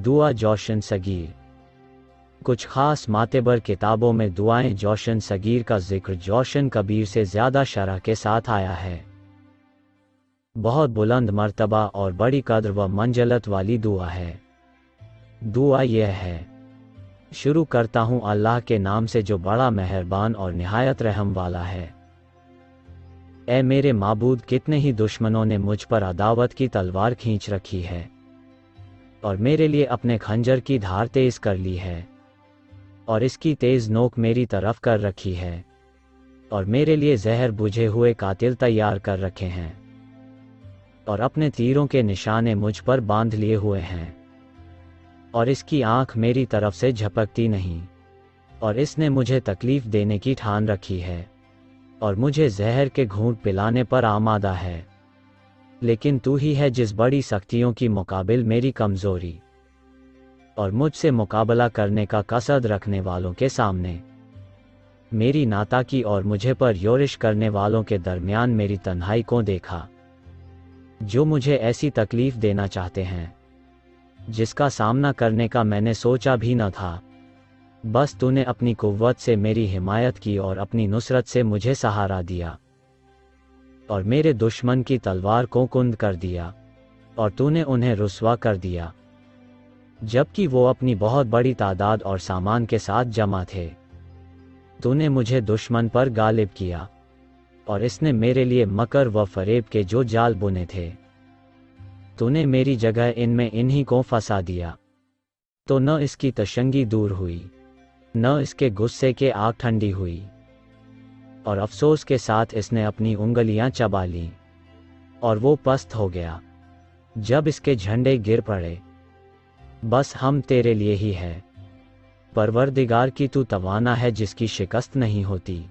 دعا جوشن صغیر۔ کچھ خاص معتبر کتابوں میں دعائیں جوشن صغیر کا ذکر جوشن کبیر سے زیادہ شرح کے ساتھ آیا ہے۔ بہت بلند مرتبہ اور بڑی قدر و منزلت والی دعا ہے۔ دعا یہ ہے: شروع کرتا ہوں اللہ کے نام سے جو بڑا مہربان اور نہایت رحم والا ہے۔ اے میرے معبود، کتنے ہی دشمنوں نے مجھ پر عداوت کی تلوار کھینچ رکھی ہے، اور میرے لیے اپنے خنجر کی دھار تیز کر لی ہے، اور اس کی تیز نوک میری طرف کر رکھی ہے، اور میرے لیے زہر بجھے ہوئے قاتل تیار کر رکھے ہیں، اور اپنے تیروں کے نشانے مجھ پر باندھ لیے ہوئے ہیں، اور اس کی آنکھ میری طرف سے جھپکتی نہیں، اور اس نے مجھے تکلیف دینے کی ٹھان رکھی ہے، اور مجھے زہر کے گھونٹ پلانے پر آمادہ ہے۔ لیکن تو ہی ہے جس بڑی سختیوں کی مقابل میری کمزوری، اور مجھ سے مقابلہ کرنے کا قصد رکھنے والوں کے سامنے میری ناتاکی اور مجھے پر یورش کرنے والوں کے درمیان میری تنہائی کو دیکھا، جو مجھے ایسی تکلیف دینا چاہتے ہیں جس کا سامنا کرنے کا میں نے سوچا بھی نہ تھا۔ بس تو نے اپنی قوت سے میری حمایت کی اور اپنی نصرت سے مجھے سہارا دیا، اور میرے دشمن کی تلوار کو کند کر دیا، اور تو نے انہیں رسوا کر دیا، جبکہ وہ اپنی بہت بڑی تعداد اور سامان کے ساتھ جمع تھے۔ تو نے مجھے دشمن پر غالب کیا، اور اس نے میرے لیے مکر و فریب کے جو جال بنے تھے، تو نے میری جگہ ان میں انہی کو پھنسا دیا۔ تو نہ اس کی تشنگی دور ہوئی، نہ اس کے غصے کے آگ ٹھنڈی ہوئی، اور افسوس کے ساتھ اس نے اپنی انگلیاں چبا لیں، اور وہ پست ہو گیا جب اس کے جھنڈے گر پڑے۔ بس ہم تیرے لیے ہی ہے، پروردگار کی تو توانا ہے جس کی شکست نہیں ہوتی،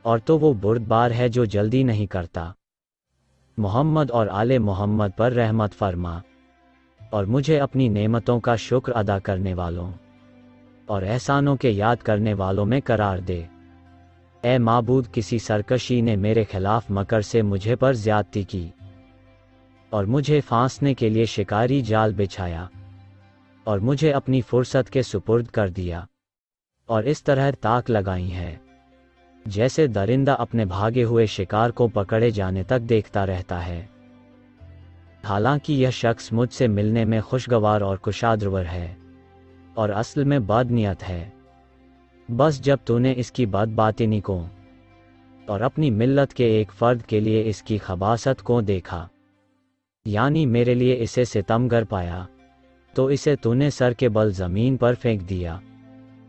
اور تو وہ بردبار ہے جو جلدی نہیں کرتا۔ محمد اور آل محمد پر رحمت فرما، اور مجھے اپنی نعمتوں کا شکر ادا کرنے والوں اور احسانوں کے یاد کرنے والوں میں قرار دے۔ اے معبود، کسی سرکشی نے میرے خلاف مکر سے مجھے پر زیادتی کی، اور مجھے پھانسنے کے لیے شکاری جال بچھایا، اور مجھے اپنی فرصت کے سپرد کر دیا، اور اس طرح تاک لگائی ہے جیسے درندہ اپنے بھاگے ہوئے شکار کو پکڑے جانے تک دیکھتا رہتا ہے۔ حالانکہ یہ شخص مجھ سے ملنے میں خوشگوار اور کشادرور ہے، اور اصل میں بد نیت ہے۔ بس جب تو نے اس کی بد باطنی کو اور اپنی ملت کے ایک فرد کے لیے اس کی خباثت کو دیکھا، یعنی میرے لیے اسے ستمگر پایا، تو اسے تو نے سر کے بل زمین پر پھینک دیا،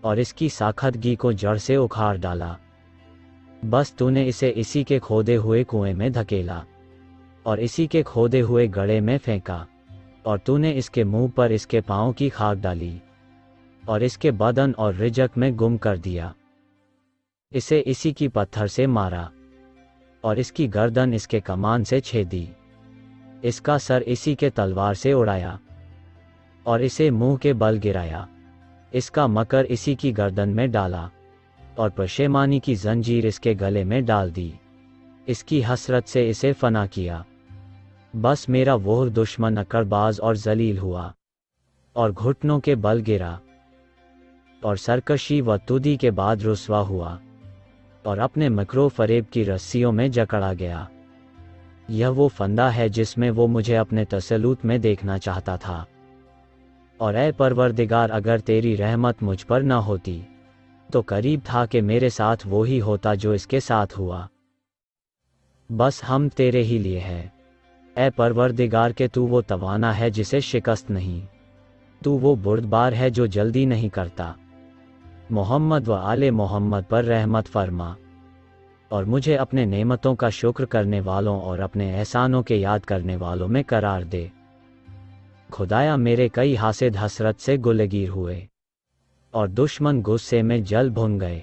اور اس کی ساکھتگی کو جڑ سے اکھاڑ ڈالا۔ بس تو نے اسے اسی کے کھودے ہوئے کنویں میں دھکیلا، اور اسی کے کھودے ہوئے گڑھے میں پھینکا، اور تو نے اس کے منہ پر اس کے پاؤں کی خاک ڈالی، اور اس کے بدن اور رجک میں گم کر دیا۔ اسے اسی کی پتھر سے مارا، اور اس کی گردن اس کے کمان سے چھیدی، اس کا سر اسی کے تلوار سے اڑایا، اور اسے منہ کے بل گرایا، اس کا مکر اسی کی گردن میں ڈالا، اور پشیمانی کی زنجیر اس کے گلے میں ڈال دی، اس کی حسرت سے اسے فنا کیا۔ بس میرا وہ دشمن اکڑباز اور ذلیل ہوا، اور گھٹنوں کے بل گرا، اور سرکشی و تودی کے بعد رسوا ہوا، اور اپنے مکر و فریب کی رسیوں میں جکڑا گیا۔ یہ وہ فندہ ہے جس میں وہ مجھے اپنے تسلط میں دیکھنا چاہتا تھا، اور اے پروردگار، اگر تیری رحمت مجھ پر نہ ہوتی تو قریب تھا کہ میرے ساتھ وہی ہوتا جو اس کے ساتھ ہوا۔ بس ہم تیرے ہی لیے ہے، اے پروردگار، کہ تو وہ توانا ہے جسے شکست نہیں، تو وہ بردبار ہے جو جلدی نہیں کرتا۔ محمد و آل محمد پر رحمت فرما، اور مجھے اپنے نعمتوں کا شکر کرنے والوں اور اپنے احسانوں کے یاد کرنے والوں میں قرار دے۔ خدایا، میرے کئی حاسد حسرت سے گلگیر ہوئے، اور دشمن غصے میں جل بھن گئے،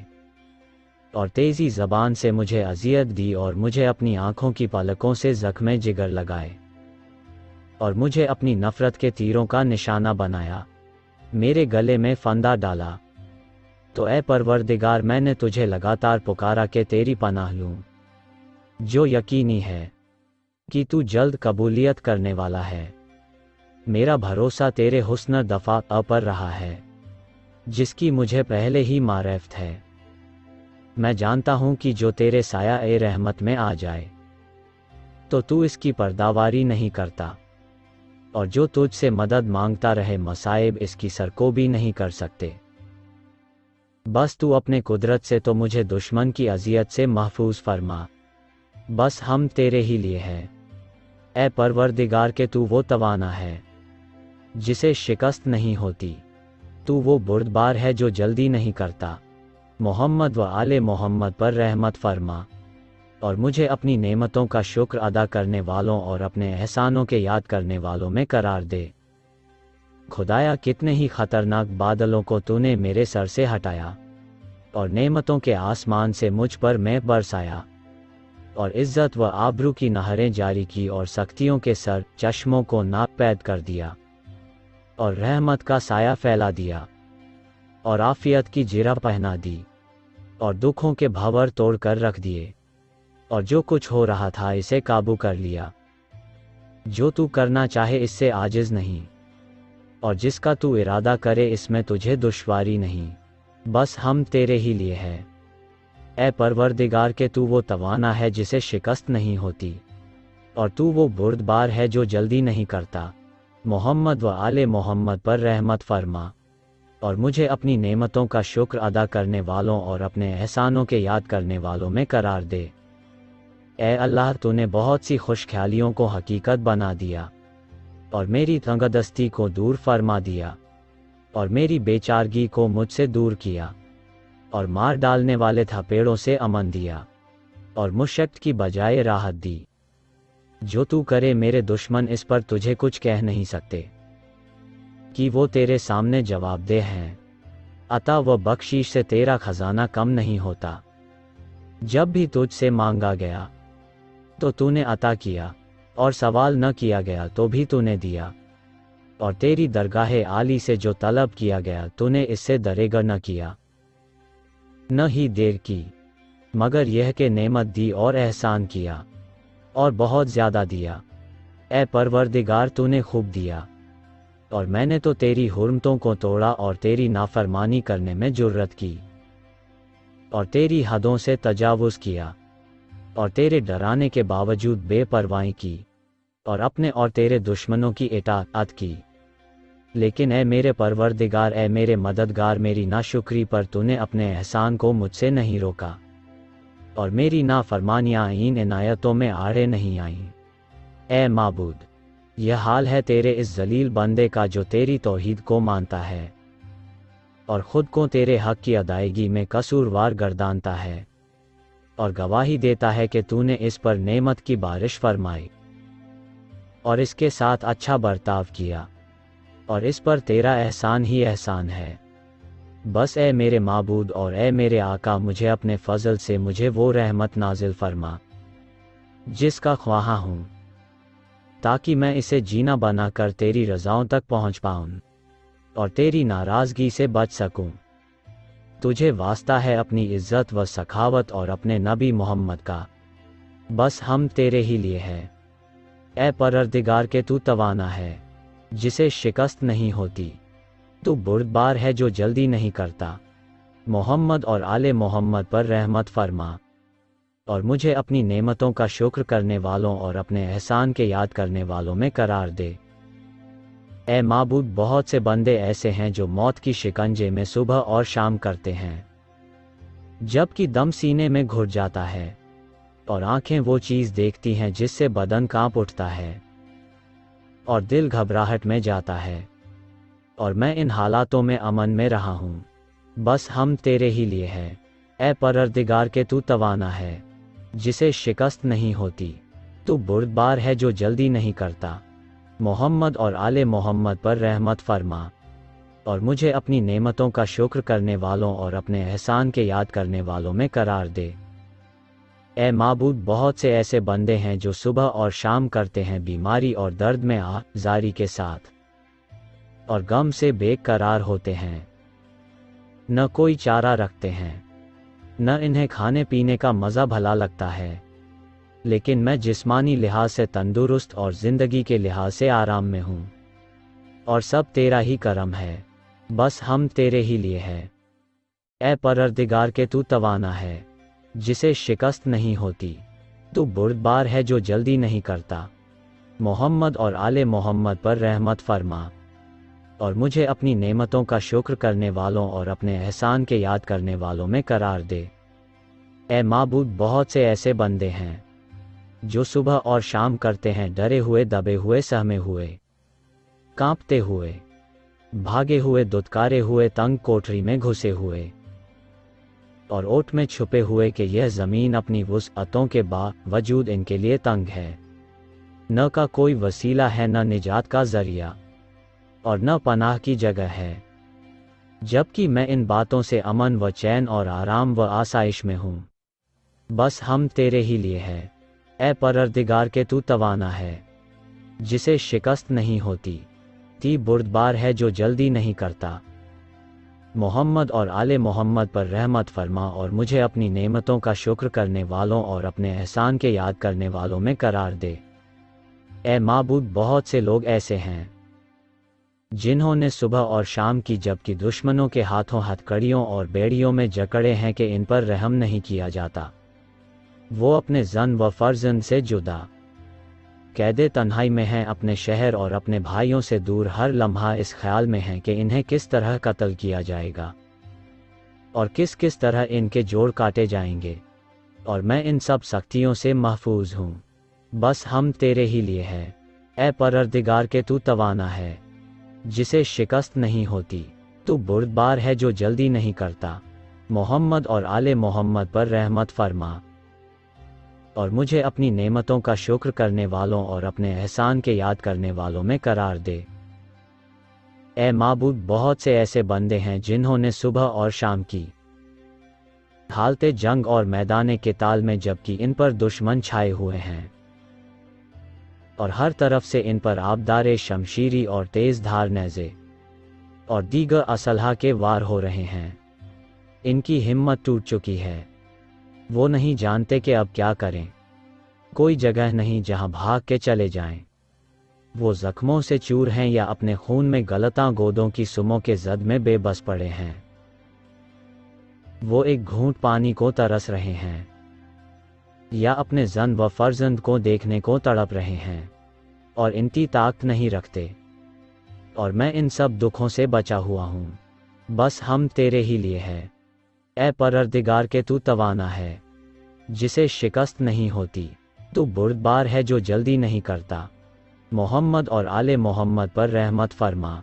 اور تیزی زبان سے مجھے اذیت دی، اور مجھے اپنی آنکھوں کی پلکوں سے زخم جگر لگائے، اور مجھے اپنی نفرت کے تیروں کا نشانہ بنایا، میرے گلے میں فندہ ڈالا۔ تو اے پروردگار، میں نے تجھے لگاتار پکارا کہ تیری پناہ لوں، جو یقینی ہے کہ تو جلد قبولیت کرنے والا ہے۔ میرا بھروسہ تیرے حسن دفاع پر رہا ہے، جس کی مجھے پہلے ہی معرفت ہے۔ میں جانتا ہوں کہ جو تیرے سایہ رحمت میں آ جائے تو تو اس کی پرداواری نہیں کرتا، اور جو تجھ سے مدد مانگتا رہے مصائب اس کی سرکوبی نہیں کر سکتے۔ بس تو اپنے قدرت سے تو مجھے دشمن کی اذیت سے محفوظ فرما، بس ہم تیرے ہی لیے ہے۔ اے پروردگار کہ تو وہ توانا ہے جسے شکست نہیں ہوتی، تو وہ بردبار ہے جو جلدی نہیں کرتا۔ محمد و آل محمد پر رحمت فرما، اور مجھے اپنی نعمتوں کا شکر ادا کرنے والوں اور اپنے احسانوں کے یاد کرنے والوں میں قرار دے۔ خدایا کتنے ہی خطرناک بادلوں کو تو نے میرے سر سے ہٹایا، اور نعمتوں کے آسمان سے مجھ پر میں برسایا، اور عزت و آبرو کی نہریں جاری کی اور سختیوں کے سر چشموں کو ناپید کر دیا، اور رحمت کا سایہ پھیلا دیا، اور عافیت کی جرہ پہنا دی، اور دکھوں کے بھنور توڑ کر رکھ دیے، اور جو کچھ ہو رہا تھا اسے قابو کر لیا۔ جو تو کرنا چاہے اس سے عاجز نہیں، اور جس کا تو ارادہ کرے اس میں تجھے دشواری نہیں، بس ہم تیرے ہی لیے ہے۔ اے پروردگار کہ تو وہ توانا ہے جسے شکست نہیں ہوتی، اور تو وہ بردبار ہے جو جلدی نہیں کرتا۔ محمد و آل محمد پر رحمت فرما، اور مجھے اپنی نعمتوں کا شکر ادا کرنے والوں اور اپنے احسانوں کے یاد کرنے والوں میں قرار دے۔ اے اللہ تو نے بہت سی خوش خیالیوں کو حقیقت بنا دیا، اور میری تنگدستی کو دور فرما دیا، اور میری بیچارگی کو مجھ سے دور کیا، اور مار ڈالنے والے تھپیڑوں سے امن دیا، اور مشقت کی بجائے راحت دی۔ جو تو کرے میرے دشمن اس پر تجھے کچھ کہہ نہیں سکتے، کہ وہ تیرے سامنے جواب دہ ہیں۔ عطا و بخشش سے تیرا خزانہ کم نہیں ہوتا، جب بھی تجھ سے مانگا گیا تو نے عطا کیا، اور سوال نہ کیا گیا تو بھی تو نے دیا، اور تیری درگاہ عالی سے جو طلب کیا گیا تو نے اس سے دریغ نہ کیا، نہ ہی دیر کی، مگر یہ کہ نعمت دی اور احسان کیا، اور بہت زیادہ دیا۔ اے پروردگار تو نے خوب دیا، اور میں نے تو تیری حرمتوں کو توڑا اور تیری نافرمانی کرنے میں جرت کی، اور تیری حدوں سے تجاوز کیا، اور تیرے ڈرانے کے باوجود بے پرواہی کی، اور اپنے اور تیرے دشمنوں کی اطاعت کی۔ لیکن اے میرے پروردگار، اے میرے مددگار، میری ناشکری پر تو نے اپنے احسان کو مجھ سے نہیں روکا، اور میری نافرمانیاں ان عنایتوں میں آڑے نہیں آئیں۔ اے معبود، یہ حال ہے تیرے اس ذلیل بندے کا جو تیری توحید کو مانتا ہے، اور خود کو تیرے حق کی ادائیگی میں قصوروار گردانتا ہے، اور گواہی دیتا ہے کہ تو نے اس پر نعمت کی بارش فرمائی، اور اس کے ساتھ اچھا برتاؤ کیا، اور اس پر تیرا احسان ہی احسان ہے۔ بس اے میرے معبود اور اے میرے آقا، مجھے اپنے فضل سے مجھے وہ رحمت نازل فرما جس کا خواہاں ہوں، تاکہ میں اسے جینا بنا کر تیری رضاؤں تک پہنچ پاؤں، اور تیری ناراضگی سے بچ سکوں۔ تجھے واسطہ ہے اپنی عزت و سخاوت اور اپنے نبی محمد کا، بس ہم تیرے ہی لیے ہے۔ اے پروردگار کہ تو توانا ہے جسے شکست نہیں ہوتی، تو بردبار ہے جو جلدی نہیں کرتا۔ محمد اور آل محمد پر رحمت فرما، اور مجھے اپنی نعمتوں کا شکر کرنے والوں اور اپنے احسان کے یاد کرنے والوں میں قرار دے۔ اے معبود، بہت سے بندے ایسے ہیں جو موت کی شکنجے میں صبح اور شام کرتے ہیں، جبکہ دم سینے میں گھٹ جاتا ہے، اور آنکھیں وہ چیز دیکھتی ہیں جس سے بدن کانپ اٹھتا ہے، اور دل گھبراہٹ میں جاتا ہے، اور میں ان حالاتوں میں امن میں رہا ہوں۔ بس ہم تیرے ہی لیے ہے۔ اے پروردگار کہ تو توانا ہے جسے شکست نہیں ہوتی، تو بردبار ہے جو جلدی نہیں کرتا۔ محمد اور آل محمد پر رحمت فرما، اور مجھے اپنی نعمتوں کا شکر کرنے والوں اور اپنے احسان کے یاد کرنے والوں میں قرار دے۔ اے معبود، بہت سے ایسے بندے ہیں جو صبح اور شام کرتے ہیں بیماری اور درد میں آزاری کے ساتھ، اور غم سے بے قرار ہوتے ہیں، نہ کوئی چارہ رکھتے ہیں، نہ انہیں کھانے پینے کا مزہ بھلا لگتا ہے، لیکن میں جسمانی لحاظ سے تندرست اور زندگی کے لحاظ سے آرام میں ہوں۔ اور سب تیرا ہی کرم ہے، بس ہم تیرے ہی لیے ہے۔ اے پروردگار کے تو توانا ہے، جسے شکست نہیں ہوتی، تو بردبار ہے جو جلدی نہیں کرتا۔ محمد اور آل محمد پر رحمت فرما، اور مجھے اپنی نعمتوں کا شکر کرنے والوں اور اپنے احسان کے یاد کرنے والوں میں قرار دے۔ اے معبود، بہت سے ایسے بندے ہیں جو صبح اور شام کرتے ہیں ڈرے ہوئے، دبے ہوئے، سہمے ہوئے، کانپتے ہوئے، بھاگے ہوئے، دھتکارے ہوئے، تنگ کوٹری میں گھسے ہوئے اور اوٹ میں چھپے ہوئے کہ یہ زمین اپنی وسعتوں کے باوجود ان کے لیے تنگ ہے، نہ کا کوئی وسیلہ ہے، نہ نجات کا ذریعہ، اور نہ پناہ کی جگہ ہے، جبکہ میں ان باتوں سے امن و چین اور آرام و آسائش میں ہوں۔ بس ہم تیرے ہی لیے ہے۔ اے پروردگار کے تو توانا ہے، جسے شکست نہیں ہوتی، تی بردبار ہے جو جلدی نہیں کرتا۔ محمد اور آل محمد پر رحمت فرما، اور مجھے اپنی نعمتوں کا شکر کرنے والوں اور اپنے احسان کے یاد کرنے والوں میں قرار دے۔ اے معبود، بہت سے لوگ ایسے ہیں جنہوں نے صبح اور شام کی، جبکہ دشمنوں کے ہاتھوں ہتھکڑیوں اور بیڑیوں میں جکڑے ہیں کہ ان پر رحم نہیں کیا جاتا۔ وہ اپنے زن و فرزند سے جدا قید تنہائی میں ہیں، اپنے شہر اور اپنے بھائیوں سے دور، ہر لمحہ اس خیال میں ہیں کہ انہیں کس طرح قتل کیا جائے گا اور کس کس طرح ان کے جوڑ کاٹے جائیں گے، اور میں ان سب سختیوں سے محفوظ ہوں۔ بس ہم تیرے ہی لیے ہے۔ اے پروردگار کے تو توانا ہے، جسے شکست نہیں ہوتی، تو بردبار ہے جو جلدی نہیں کرتا۔ محمد اور آل محمد پر رحمت فرما، اور مجھے اپنی نعمتوں کا شکر کرنے والوں اور اپنے احسان کے یاد کرنے والوں میں قرار دے۔ اے معبود، بہت سے ایسے بندے ہیں جنہوں نے صبح اور شام کی حالت جنگ اور میدان قتال میں، جبکہ ان پر دشمن چھائے ہوئے ہیں اور ہر طرف سے ان پر آبدار شمشیری اور تیز دھار نیزے اور دیگر اسلحہ کے وار ہو رہے ہیں۔ ان کی ہمت ٹوٹ چکی ہے، وہ نہیں جانتے کہ اب کیا کریں، کوئی جگہ نہیں جہاں بھاگ کے چلے جائیں۔ وہ زخموں سے چور ہیں یا اپنے خون میں غلطاں گودوں کی سموں کے زد میں بے بس پڑے ہیں۔ وہ ایک گھونٹ پانی کو ترس رہے ہیں یا اپنے زن و فرزند کو دیکھنے کو تڑپ رہے ہیں، اور انتی طاقت نہیں رکھتے، اور میں ان سب دکھوں سے بچا ہوا ہوں۔ بس ہم تیرے ہی لیے ہے۔ اے پروردگار کے تو توانا ہے، جسے شکست نہیں ہوتی، تو بردبار ہے جو جلدی نہیں کرتا۔ محمد اور آل محمد پر رحمت فرما،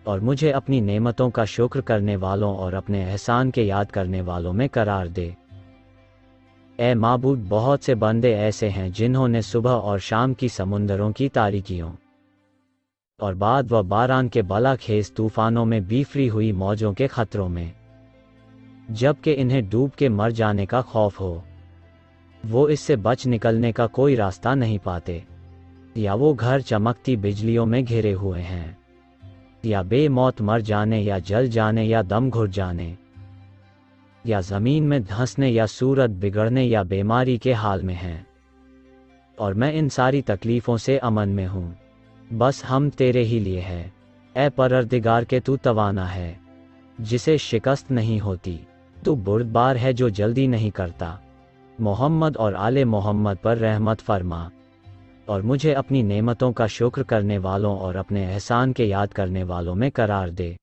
اور مجھے اپنی نعمتوں کا شکر کرنے والوں اور اپنے احسان کے یاد کرنے والوں میں قرار دے۔ اے معبود، بہت سے بندے ایسے ہیں جنہوں نے صبح اور شام کی سمندروں کی تاریکیوں اور باد و باران کے بلا خیز طوفانوں میں بیفری ہوئی موجوں کے خطروں میں، جبکہ انہیں ڈوب کے مر جانے کا خوف ہو، وہ اس سے بچ نکلنے کا کوئی راستہ نہیں پاتے، یا وہ گھر چمکتی بجلیوں میں گھرے ہوئے ہیں، یا بے موت مر جانے یا جل جانے یا دم گھٹ جانے، یا زمین میں دھنسنے یا صورت بگڑنے یا بیماری کے حال میں ہیں، اور میں ان ساری تکلیفوں سے امن میں ہوں۔ بس ہم تیرے ہی لیے ہے۔ اے پروردگار کے تو توانا ہے، جسے شکست نہیں ہوتی، تو بردبار ہے جو جلدی نہیں کرتا۔ محمد اور آل محمد پر رحمت فرما، اور مجھے اپنی نعمتوں کا شکر کرنے والوں اور اپنے احسان کے یاد کرنے والوں میں قرار دے۔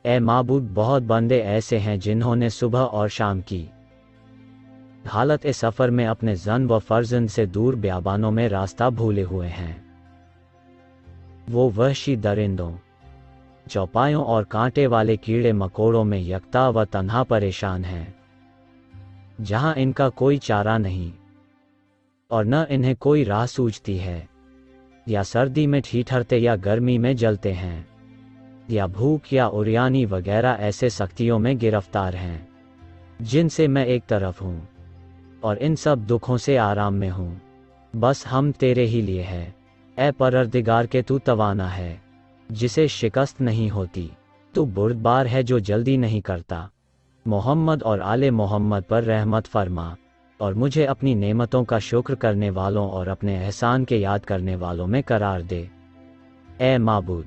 اے معبود، بہت بندے ایسے ہیں جنہوں نے صبح اور شام کی حالت سفر میں اپنے زن و فرزند سے دور بیابانوں میں راستہ بھولے ہوئے ہیں۔ وہ وحشی درندوں، چوپایوں اور کانٹے والے کیڑے مکوڑوں میں یکتا و تنہا پریشان ہیں، جہاں ان کا کوئی چارہ نہیں، اور نہ انہیں کوئی راہ سوجتی ہے، یا سردی میں ٹھٹھرتے یا گرمی میں جلتے ہیں، یا بھوک یا عریانی وغیرہ ایسے سختیوں میں گرفتار ہیں جن سے میں ایک طرف ہوں، اور ان سب دکھوں سے آرام میں ہوں۔ بس ہم تیرے ہی لیے ہے۔ اے پروردگار کے تو توانا ہے، جسے شکست نہیں ہوتی، تو بردبار ہے جو جلدی نہیں کرتا۔ محمد اور آل محمد پر رحمت فرما، اور مجھے اپنی نعمتوں کا شکر کرنے والوں اور اپنے احسان کے یاد کرنے والوں میں قرار دے۔ اے معبود،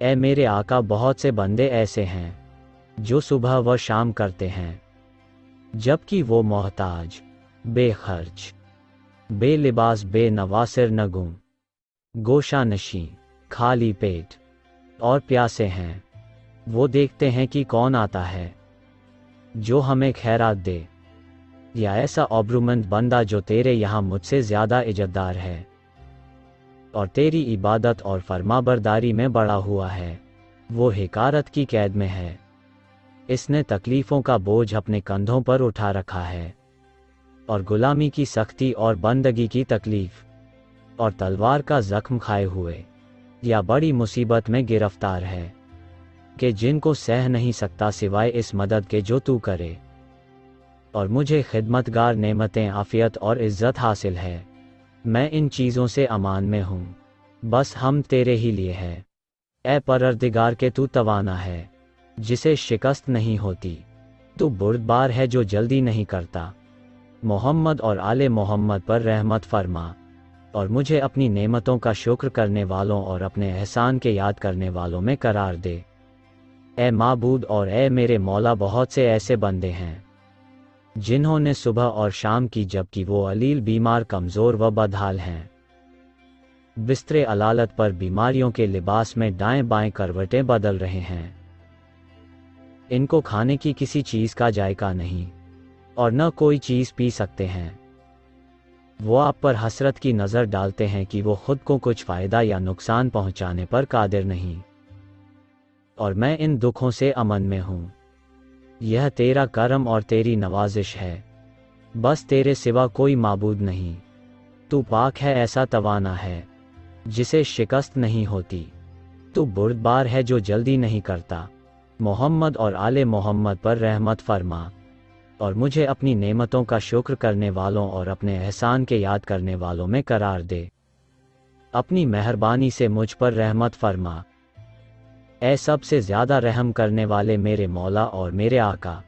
اے میرے آقا، بہت سے بندے ایسے ہیں جو صبح و شام کرتے ہیں جبکہ وہ محتاج، بے خرچ، بے لباس، بے نواصر، نگوں، گوشہ نشیں، خالی پیٹ اور پیاسے ہیں۔ وہ دیکھتے ہیں کہ کون آتا ہے جو ہمیں خیرات دے، یا ایسا آبرومند بندہ جو تیرے یہاں مجھ سے زیادہ عزتدار ہے اور تیری عبادت اور فرما برداری میں بڑا ہوا ہے۔ وہ حقارت کی قید میں ہے، اس نے تکلیفوں کا بوجھ اپنے کندھوں پر اٹھا رکھا ہے، اور غلامی کی سختی اور بندگی کی تکلیف اور تلوار کا زخم کھائے ہوئے یا بڑی مصیبت میں گرفتار ہے، کہ جن کو سہ نہیں سکتا سوائے اس مدد کے جو تو کرے، اور مجھے خدمتگار نعمتیں، عافیت اور عزت حاصل ہے۔ میں ان چیزوں سے امان میں ہوں، بس ہم تیرے ہی لیے ہے۔ اے پروردگار کہ تو توانا ہے جسے شکست نہیں ہوتی، تو بردبار ہے جو جلدی نہیں کرتا۔ محمد اور آل محمد پر رحمت فرما، اور مجھے اپنی نعمتوں کا شکر کرنے والوں اور اپنے احسان کے یاد کرنے والوں میں قرار دے۔ اے معبود اور اے میرے مولا، بہت سے ایسے بندے ہیں جنہوں نے صبح اور شام کی جبکہ وہ علیل، بیمار، کمزور و بدحال ہیں، بستر علالت پر بیماریوں کے لباس میں دائیں بائیں کروٹیں بدل رہے ہیں۔ ان کو کھانے کی کسی چیز کا ذائقہ نہیں اور نہ کوئی چیز پی سکتے ہیں۔ وہ آپ پر حسرت کی نظر ڈالتے ہیں کہ وہ خود کو کچھ فائدہ یا نقصان پہنچانے پر قادر نہیں، اور میں ان دکھوں سے امن میں ہوں۔ یہ تیرا کرم اور تیری نوازش ہے، بس تیرے سوا کوئی معبود نہیں۔ تو پاک ہے، ایسا توانا ہے جسے شکست نہیں ہوتی، تو بردبار ہے جو جلدی نہیں کرتا۔ محمد اور آل محمد پر رحمت فرما، اور مجھے اپنی نعمتوں کا شکر کرنے والوں اور اپنے احسان کے یاد کرنے والوں میں قرار دے۔ اپنی مہربانی سے مجھ پر رحمت فرما، اے سب سے زیادہ رحم کرنے والے میرے مولا اور میرے آقا۔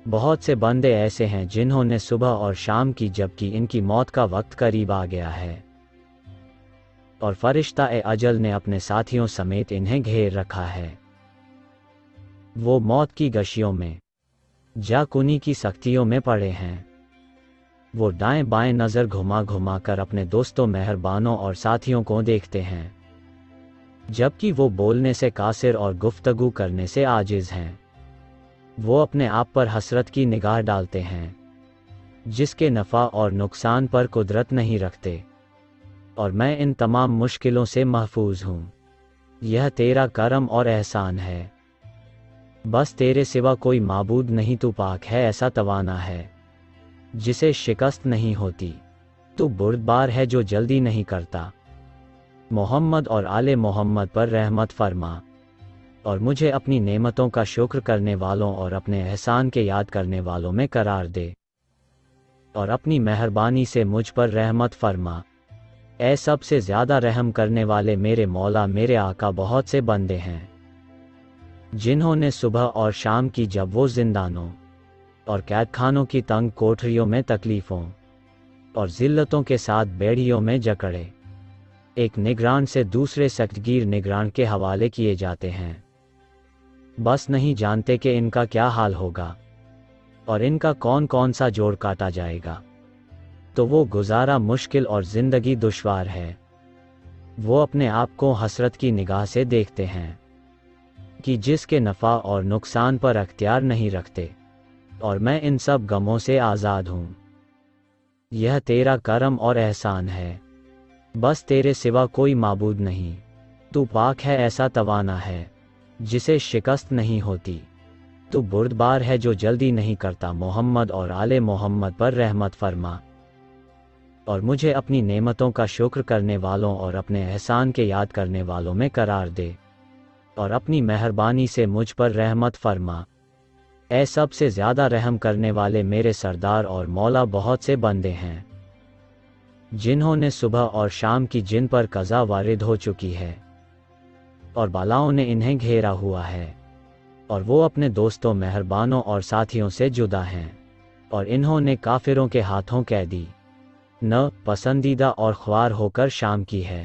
بہت سے بندے ایسے ہیں جنہوں نے صبح اور شام کی جبکہ ان کی موت کا وقت قریب آ گیا ہے، اور فرشتہ اجل نے اپنے ساتھیوں سمیت انہیں گھیر رکھا ہے۔ وہ موت کی گشیوں میں، جا کنی کی سختیوں میں پڑے ہیں۔ وہ دائیں بائیں نظر گھما گھما کر اپنے دوستوں، مہربانوں اور ساتھیوں کو دیکھتے ہیں، جبکہ وہ بولنے سے قاصر اور گفتگو کرنے سے عاجز ہیں۔ وہ اپنے آپ پر حسرت کی نگاہ ڈالتے ہیں، جس کے نفع اور نقصان پر قدرت نہیں رکھتے، اور میں ان تمام مشکلوں سے محفوظ ہوں۔ یہ تیرا کرم اور احسان ہے، بس تیرے سوا کوئی معبود نہیں۔ تو پاک ہے، ایسا توانا ہے جسے شکست نہیں ہوتی، تو بردبار ہے جو جلدی نہیں کرتا۔ محمد اور آل محمد پر رحمت فرما، اور مجھے اپنی نعمتوں کا شکر کرنے والوں اور اپنے احسان کے یاد کرنے والوں میں قرار دے، اور اپنی مہربانی سے مجھ پر رحمت فرما۔ اے سب سے زیادہ رحم کرنے والے میرے مولا، میرے آقا، بہت سے بندے ہیں جنہوں نے صبح اور شام کی جب وہ زندانوں اور قید خانوں کی تنگ کوٹھریوں میں تکلیفوں اور ذلتوں کے ساتھ بیڑیوں میں جکڑے، ایک نگران سے دوسرے سختگیر نگران کے حوالے کیے جاتے ہیں، بس نہیں جانتے کہ ان کا کیا حال ہوگا اور ان کا کون کون سا جوڑ کاٹا جائے گا۔ تو وہ گزارا مشکل اور زندگی دشوار ہے۔ وہ اپنے آپ کو حسرت کی نگاہ سے دیکھتے ہیں کہ جس کے نفع اور نقصان پر اختیار نہیں رکھتے، اور میں ان سب غموں سے آزاد ہوں۔ یہ تیرا کرم اور احسان ہے، بس تیرے سوا کوئی معبود نہیں۔ تو پاک ہے، ایسا توانا ہے جسے شکست نہیں ہوتی، تو بردبار ہے جو جلدی نہیں کرتا۔ محمد اور آل محمد پر رحمت فرما، اور مجھے اپنی نعمتوں کا شکر کرنے والوں اور اپنے احسان کے یاد کرنے والوں میں قرار دے، اور اپنی مہربانی سے مجھ پر رحمت فرما۔ اے سب سے زیادہ رحم کرنے والے میرے سردار اور مولا، بہت سے بندے ہیں جنہوں نے صبح اور شام کی جن پر قضا وارد ہو چکی ہے، اور بالاؤں نے انہیں گھیرا ہوا ہے، اور وہ اپنے دوستوں، مہربانوں اور ساتھیوں سے جدا ہیں، اور انہوں نے کافروں کے ہاتھوں قیدی، نہ پسندیدہ اور خوار ہو کر شام کی ہے،